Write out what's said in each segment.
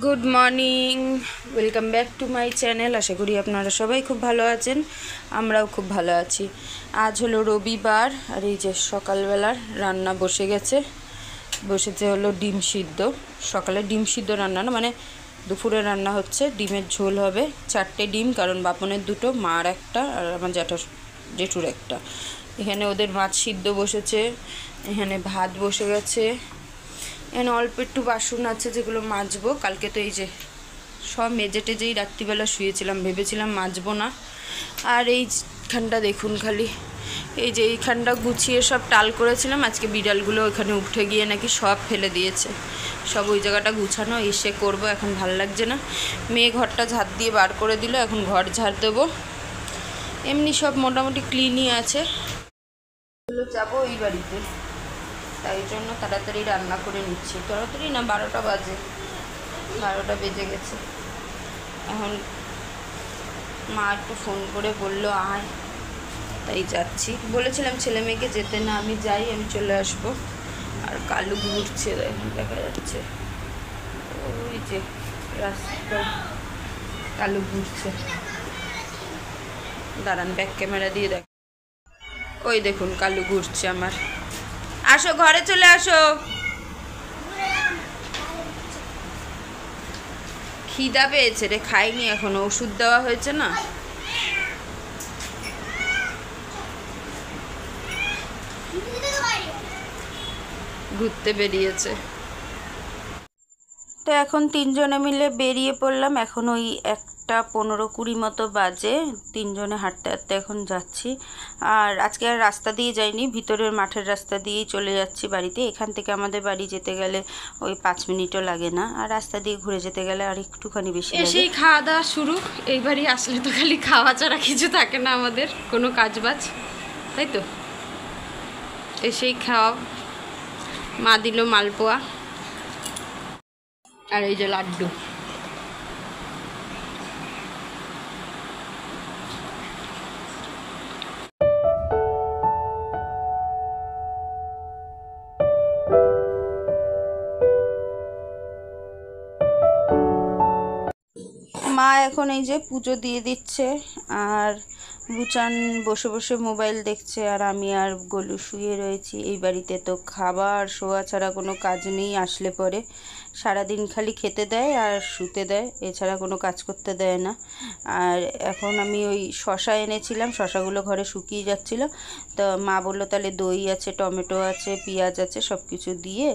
Good morning, welcome back to my channel. আশা করি আপনারা সবাই খুব ভালো আছেন, আমরাও খুব ভালো আছি। আজ হলো রবিবার, আর এই যে সকালবেলার রান্না বসেছে হলো ডিম সিদ্ধ। সকালে ডিম সিদ্ধ রান্না না, মানে দুপুরে রান্না হচ্ছে ডিমের ঝোল হবে। 4টে ডিম, কারণ বাপনের 2টো, মার একটা আর আমার জেঠুর একটা। এখানে ওদের মাছ সিদ্ধ বসেছে, এখানে ভাত বসে গেছে, এখানে অল্প একটু বাসন আছে যেগুলো মাজবো। কালকে তো এই যে সব মেজে টেজেই রাত্রিবেলা শুয়েছিলাম, ভেবেছিলাম মাজবো না। আর এইখানটা দেখুন খালি, এই যে এইখানটা গুছিয়ে সব টাল করেছিলাম, আজকে বিড়ালগুলো ওইখানে উঠে গিয়ে নাকি সব ফেলে দিয়েছে। সব ওই জায়গাটা গুছানো এসে করব, এখন ভাল লাগছে না। মেয়ে ঘরটা ঝাড় দিয়ে বার করে দিল, এখন ঘর ঝাড় দেবো। এমনি সব মোটামুটি ক্লিনই আছে। যাবো ওই বাড়িতে, তাই জন্য তাড়াতাড়ি রান্না করে নিচ্ছি। তাড়াতাড়ি না, 12টা বাজে, 12টা বেজে গেছে। এখন মা একটু ফোন করে বললো আয়, তাই যাচ্ছি। বলেছিলাম ছেলে মেয়েকে যেতে না, আমি যাই, আমি চলে আসবো। আর কালু ঘুরছে, এখন দেখা যাচ্ছে ওই যে রাস্তা, কালু ঘুরছে। দাঁড়ান, ব্যাক ক্যামেরা দিয়ে দেখ, ওই দেখুন কালু ঘুরছে আমার। আসো ঘরে চলে আসো, খিদা পেয়েছে রে, খাইনি এখনো, ওষুধ দেওয়া হয়েছে না। ঘুরতে বেরিয়েছে। তো এখন 3জনে মিলে বেরিয়ে পড়লাম। এখন ওই 1:15-20 মতো বাজে, 3জনে হাঁটতে হাঁটতে এখন যাচ্ছি। আর আজকে আর রাস্তা দিয়ে যাইনি, ভিতরের মাঠের রাস্তা দিয়েই চলে যাচ্ছি বাড়িতে। এখান থেকে আমাদের বাড়ি যেতে গেলে ওই 5 মিনিটও লাগে না, আর রাস্তা দিয়ে ঘুরে যেতে গেলে আর একটুখানি বেশি লাগে। এসেই খাওয়া দাওয়া শুরু। এই বাড়ি আসলে তো খালি খাওয়া ছাড়া কিছু থাকে না আমাদের, কোনো কাজবাজ, তাই তো। এসেই খাওয়া। মা দিল মালপোয়া, আর এই যে লাড্ডু। মা এখন এই যে পুজো দিয়ে দিচ্ছে, আর বুচান বসে বসে মোবাইল দেখছে, আর আমি আর গোলু শুয়ে রয়েছি। এই বাড়িতে তো খাবার শোয়া ছাড়া কোনো কাজ নেই। আসলে পরে সারাদিন খালি খেতে দেয় আর শুতে দেয়, এছাড়া কোনো কাজ করতে দেয় না। আর এখন আমি ওই শশা এনেছিলাম, শশাগুলো ঘরে শুকিয়ে যাচ্ছিলো, তো মা বললো তাহলে দই আছে, টমেটো আছে, পেঁয়াজ আছে, সব কিছু দিয়ে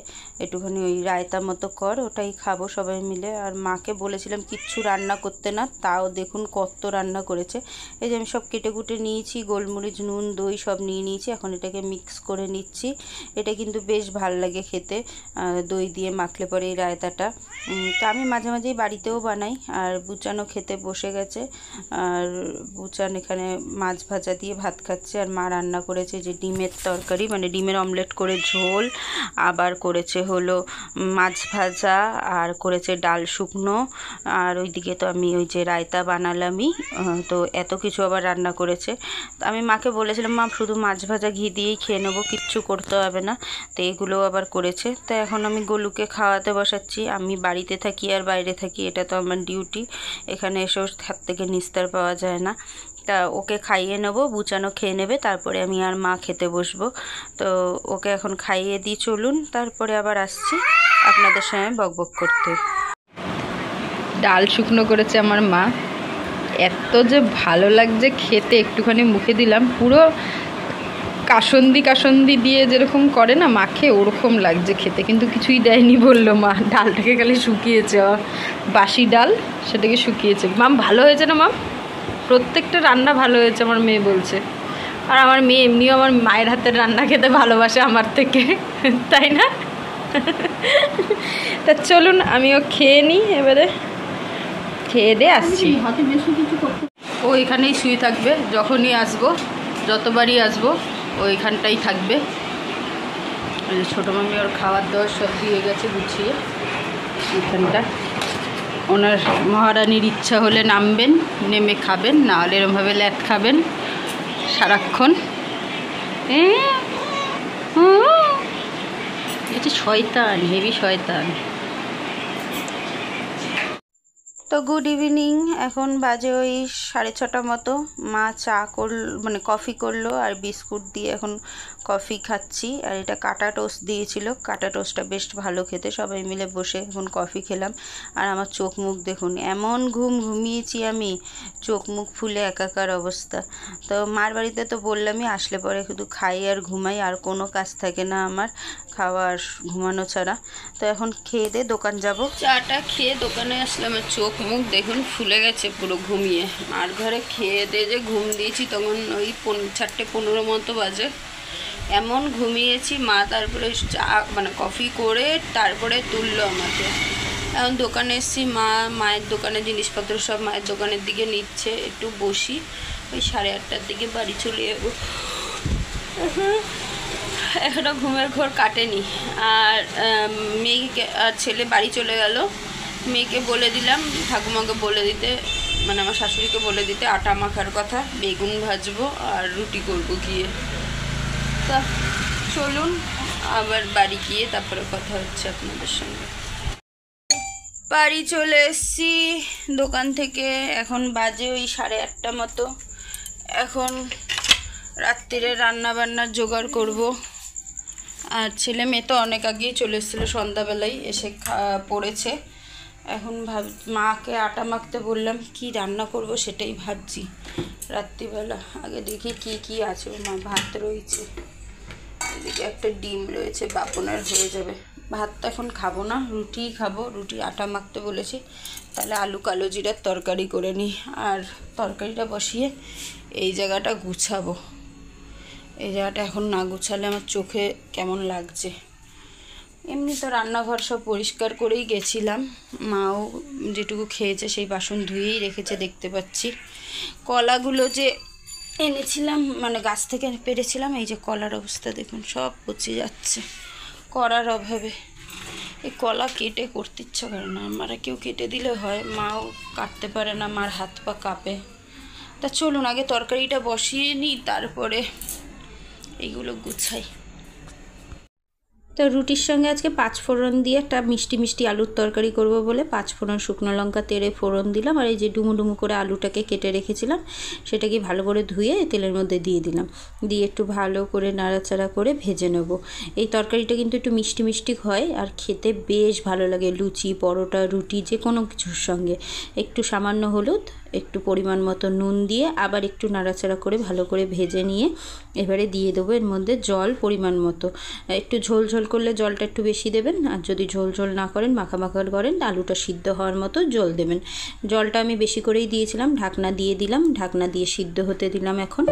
একটুখানি ওই রায়তা মতো কর, ওটাই খাবো সবাই মিলে। আর মাকে বলেছিলাম কিচ্ছু রান্না করতে না, তাও দেখুন কত রান্না করেছে। এই যে আমি সব কেটে কুটে নিয়েছি, গোলমরিচ, নুন, দই সব নিয়ে নিয়েছি। এখন এটাকে মিক্স করে নিচ্ছি। এটা কিন্তু বেশ ভাল লাগে খেতে, দই দিয়ে মাখলে পরে এই রায়তাটা। তো আমি মাঝে মাঝেই বাড়িতেও বানাই। আর বুচানও খেতে বসে গেছে, আর বুচান এখানে মাছ ভাজা দিয়ে ভাত খাচ্ছে। আর মা রান্না করেছে যে ডিমের তরকারি, মানে ডিমের অমলেট করে ঝোল, আবার করেছে হলো মাছ ভাজা, আর করেছে ডাল শুকনো। আর ওইদিকে তো আমি ওই যে রায়তা বানালামই, তো এত কিছু আবার রান্না করেছে। তো আমি মাকে বলেছিলাম মা শুধু মাছ ভাজা ঘি দিয়েই খেয়ে নেবো, কিচ্ছু করতে হবে না। তো এগুলোও আবার করেছে। তো এখন আমি গোলুকে খাওয়াতে বসাচ্ছি। আমি বাড়িতে থাকি আর বাইরে থাকি, এটা তো আমার ডিউটি। এখানে এসেও হাত থেকে নিস্তার পাওয়া যায় না। তা ওকে খাইয়ে নেবো, বুচানো খেয়ে নেবে, তারপরে আমি আর মা খেতে বসবো। তো ওকে এখন খাইয়ে দিই, চলুন, তারপরে আবার আসছি আপনাদের সঙ্গে বকবক করতে। ডাল শুকনো করেছে আমার মা, এত যে ভালো লাগছে খেতে। একটুখানি মুখে দিলাম, পুরো কাসন্দি কাসন্দি দিয়ে যেরকম করে না মাখে, ওরকম লাগছে খেতে, কিন্তু কিছুই দেয়নি বললো মা। ডালটাকে খালি শুকিয়েছে, বাসি ডাল, সেটাকে শুকিয়েছে। মাম ভালো হয়েছে না মাম? প্রত্যেকটা রান্না ভালো হয়েছে আমার মেয়ে বলছে। আর আমার মেয়ে এমনিও আমার মায়ের হাতের রান্না খেতে ভালোবাসে আমার থেকে, তাই না? তা চলুন আমিও খেয়ে নিই, এবারে খেয়ে দিয়ে আসছি। ও এখানেই শুয়ে থাকবে, যখনই আসবো, যতবারই আসবো ওইখানটাই থাকবে। ওই ছোটো মামি ওর খাবার দাবার সব দিয়ে গেছে গুছিয়ে এখানটা। ওনার মহারানীর ইচ্ছা হলে নামবেন, নেমে খাবেন, না হলে এরমভাবে ল্যাট খাবেন সারাক্ষণ। এটা শয়তান, হেভি শয়তান। তো গুড ইভিনিং, এখন বাজে ওই 6:30 মতো। মা চা মানে কফি করলো আর বিস্কুট দিয়ে এখন কফি খাচ্ছি। আর এটা কাটা টোস্ট দিয়েছিল, কাটা টোস্টটা বেশ ভালো খেতে। সবাই মিলে বসে এখন কফি খেলাম। আর আমার চোখ মুখ দেখুন, এমন ঘুমিয়েছি আমি, চোখ মুখ ফুলে একাকার অবস্থা। তো মার বাড়িতে তো বললামই, আসলে পরে শুধু খাই আর ঘুমাই, আর কোনো কাজ থাকে না আমার, খাওয়া আর ঘুমানো ছাড়া। তো এখন খেয়ে দিয়ে দোকান যাব। চাটা খেয়ে দোকানে আসলাম, আমার চোখ মুখ দেখুন ফুলে গেছে পুরো ঘুমিয়ে। আর ঘরে খেয়ে দিয়ে যে ঘুম দিয়েছি তখন ওই 4:15 মতো বাজে। এমন ঘুমিয়েছি, মা তারপরে চা মানে কফি করে তারপরে তুললো আমাকে। এখন দোকানে এসেছি, মায়ের দোকানে জিনিসপত্র সব মায়ের দোকানের দিকে নিচ্ছে। একটু বসি, ওই 8:30টার দিকে বাড়ি চলে যাবো। এখনও ঘুমের ঘোর কাটেনি। আর মেয়েকে আর ছেলে বাড়ি চলে গেল। মেয়েকে বলে দিলাম, ঠাকুমাকে বলে দিতে, মানে আমার শাশুড়িকে বলে দিতে আটা মাখার কথা, বেগুন ভাজবো আর রুটি করবো গিয়ে। তা চলুন আবার বাড়ি গিয়ে তারপরে কথা হচ্ছে আপনাদের সঙ্গে। বাড়ি চলে এসেছি দোকান থেকে, এখন বাজে ওই 8:30 মতো। এখন রাত্রিরে রান্নাবান্নার জোগাড় করব। আর ছেলে মেয়ে তো অনেক আগেই চলে এসেছিলো, সন্ধ্যাবেলায় এসে পড়েছে। এখন মাকে আটা মাখতে বললাম, কি রান্না করব সেটাই ভাবছি রাত্রিবেলা। আগে দেখি কি কি আছে। মা ভাত রয়েছে, এদিকে একটা ডিম রয়েছে, বাপনের হয়ে যাবে। ভাত তো এখন খাবো না, রুটিই খাবো। রুটি আটা মাখতে বলেছি, তাহলে আলু কালো জিরার তরকারি করে নিই। আর তরকারিটা বসিয়ে এই জায়গাটা গুছাবো। এই জায়গাটা এখন না গুছালে আমার চোখে কেমন লাগছে। এমনি তো রান্নাঘর সব পরিষ্কার করেই গেছিলাম, মাও যেটুকু খেয়েছে সেই বাসন ধুয়েই রেখেছে দেখতে পাচ্ছি। কলাগুলো যে এনেছিলাম, মানে গাছ থেকে পেরেছিলাম, এই যে কলার অবস্থা দেখুন, সব পচে যাচ্ছে করার অভাবে। এই কলা কেটে করতে ইচ্ছা করে না, আমরা কেউ কেটে দিলে হয়, মাও কাটতে পারে না, মার হাত পা কাঁপে। তা চলুন আগে তরকারিটা বসিয়ে নিই, তারপরে এইগুলো গুছাই। তো রুটির সঙ্গে আজকে 5 ফোড়ন দিয়ে একটা মিষ্টি মিষ্টি আলুর তরকারি করব বলে 5 ফোড়ন শুকনো লঙ্কা তেলে ফোড়ন দিলাম। আর এই যে ডুমু ডুমু করে আলুটাকে কেটে রেখেছিলাম সেটাকে ভালো করে ধুয়ে তেলের মধ্যে দিয়ে দিলাম, দিয়ে একটু ভালো করে নাড়াচাড়া করে ভেজে নেব। এই তরকারিটা কিন্তু একটু মিষ্টি মিষ্টি হয় আর খেতে বেশ ভালো লাগে, লুচি পরোটা রুটি যে কোনো কিছুর সঙ্গে। একটু সামান্য হলুদ, একটু পরিমাণ মতো নুন দিয়ে আবার একটু নাড়াচাড়া করে ভালো করে ভেজে নিয়ে এবারে দিয়ে দেবো এর মধ্যে জল পরিমাণ মতো। একটু ঝোল ঝোল করলে জলটা একটু বেশি দেবেন, আর যদি ঝোল ঝোল না করেন মাখা মাখা করেন আলুটা সিদ্ধ হওয়ার মতো জল দেবেন। জলটা আমি বেশি করেই দিয়েছিলাম, ঢাকনা দিয়ে দিলাম, ঢাকনা দিয়ে সিদ্ধ হতে দিলাম। এখন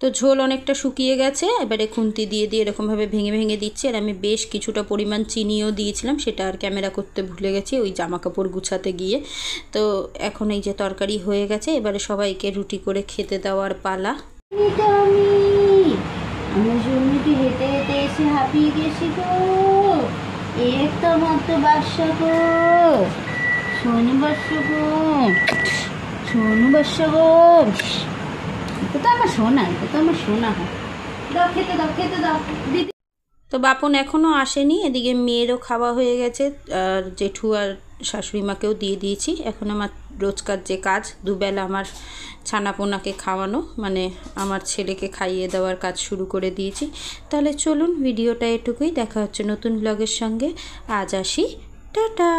তো ঝোল অনেকটা শুকিয়ে গেছে, এবারে খুন্তি দিয়ে দিয়ে এরকমভাবে ভেঙে ভেঙে দিচ্ছি। আর আমি বেশ কিছুটা পরিমাণ চিনিও দিয়েছিলাম, সেটা আর ক্যামেরা করতে ভুলে গেছি ওই জামা কাপড় গুছাতে গিয়ে। তো এখন এই যে তরকারি হয়ে গেছে, এবারে সবাইকে রুটি করে খেতে দেওয়ার পালা। আমি জমিটি হেঁটে হেঁটে এসে হাঁপিয়ে গেছি গো, একটা মতো বাসা গো, সোনু বাসা গো, সোনু বাসা গো। এটা তো আমার সোনা, এটা তো আমার সোনা হয়। দাও খেতে দাও, খেতে দাও দিদি। তো বাপন এখনও আসেনি, এদিকে মেয়েরও খাওয়া হয়ে গেছে, আর জেঠু আর শাশুড়ি মাকেও দিয়ে দিয়েছি। এখন আমার রোজকার যে কাজ, দুবেলা আমার ছানাপোনাকে খাওয়ানো, মানে আমার ছেলেকে খাইয়ে দেওয়ার কাজ শুরু করে দিয়েছি। তাহলে চলুন ভিডিওটা এটুকুই, দেখা হচ্ছে নতুন ব্লগের সঙ্গে। আজ আসি, টাটা।